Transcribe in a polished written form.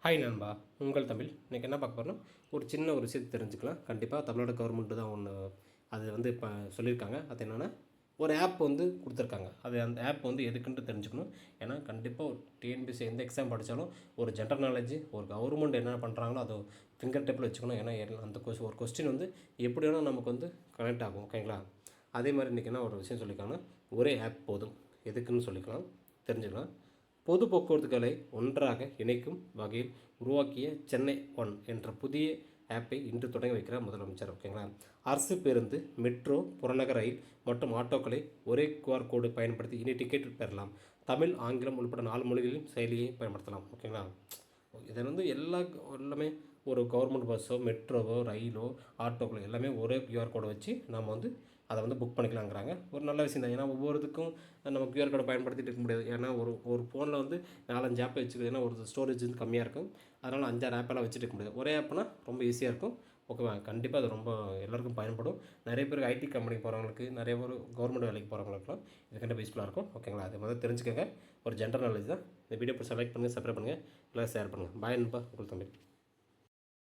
Hi நண்பா, உங்கள் தமிழ். இன்றைக்கி என்ன பார்க்க போகிறோம்னா, ஒரு சின்ன ஒரு விஷயத்தை தெரிஞ்சுக்கலாம். கண்டிப்பாக தமிழ்நாடு கவர்மெண்ட்டு தான் ஒன்று அது வந்து இப்போ சொல்லியிருக்காங்க. அது என்னென்னா, ஒரு ஆப் வந்து கொடுத்துருக்காங்க. அது அந்த ஆப் வந்து எதுக்குன்ட்டு தெரிஞ்சுக்கணும். ஏன்னா கண்டிப்பாக ஒரு டிஎன்பிஎஸ்சி எந்த எக்ஸாம் படித்தாலும் ஒரு ஜென்ரல் நாலேஜ், ஒரு கவர்மெண்ட் என்ன பண்ணுறாங்களோ அதை ஃபிங்கர் டிப்பில் வச்சுக்கணும். ஏன்னா அந்த ஒரு கொஸ்டின் வந்து எப்படி வேணால் நமக்கு வந்து கனெக்ட் ஆகும். ஓகேங்களா? அதே மாதிரி இன்றைக்கி என்ன ஒரு விஷயம் சொல்லியிருக்காங்கன்னா, ஒரே ஆப் போதும். எதுக்குன்னு சொல்லிக்கலாம், தெரிஞ்சுக்கலாம். பொது போக்குவரத்துகளை ஒன்றாக இணைக்கும் வகையில் உருவாக்கிய சென்னை ஒன் என்ற புதிய ஆப்பை இன்று தொடங்கி வைக்கிறார் முதலமைச்சர். ஓகேங்களா? அரசு பேருந்து, மெட்ரோ, புறநகர் ரயில் மற்றும் ஆட்டோக்களை ஒரே QR கோடு பயன்படுத்தி இனி டிக்கெட் பெறலாம். தமிழ், ஆங்கிலம் உள்பட 4 மொழிகளிலும் செயலியை பயன்படுத்தலாம். ஓகேங்களா? இதில் வந்து எல்லாமே ஒரு கவர்மெண்ட் பஸ்ஸோ, மெட்ரோவோ, ரயிலோ, ஆட்டோக்களோ எல்லாமே ஒரே QR கோடை வச்சு நம்ம வந்து அதை வந்து புக் பண்ணிக்கலாங்கிறாங்க. ஒரு நல்ல விஷயம் தான். ஏன்னா ஒவ்வொருத்துக்கும் நம்ம QR கோடை பயன்படுத்திட்டு இருக்க முடியாது. ஏன்னா ஒரு ஃபோனில் வந்து 4-5 ஆப்பை வச்சுக்கிறது. ஏன்னா ஒரு ஸ்டோரேஜ் வந்து கம்மியாக இருக்கும். அதனால் 5-6 ஆப்பெல்லாம் வச்சுட்டு இருக்க முடியாது. ஒரே ஆப்னா ரொம்ப ஈஸியாக இருக்கும். ஓகேவா? கண்டிப்பாக அது ரொம்ப எல்லாருக்கும் பயன்படும். நிறைய பேருக்கு ஐடி கம்பெனிக்கு போகிறவங்களுக்கு, நிறைய பேர் கவர்மெண்ட் வேலைக்கு போகிறவங்களுக்குலாம் இது கண்டிப்பாக யூஸ்ஃபுல்லாக இருக்கும். ஓகேங்களா? அது முதல்ல தெரிஞ்சுக்கங்க. ஒரு ஜென்ரல் நாலேஜ் தான். இந்த வீடியோ செலக்ட் பண்ணுங்கள், சப்ஸ்கிரைப் பண்ணுங்கள், எல்லாம் ஷேர் பண்ணுங்கள். பாய் நண்பா, உங்கள் தமிழ்.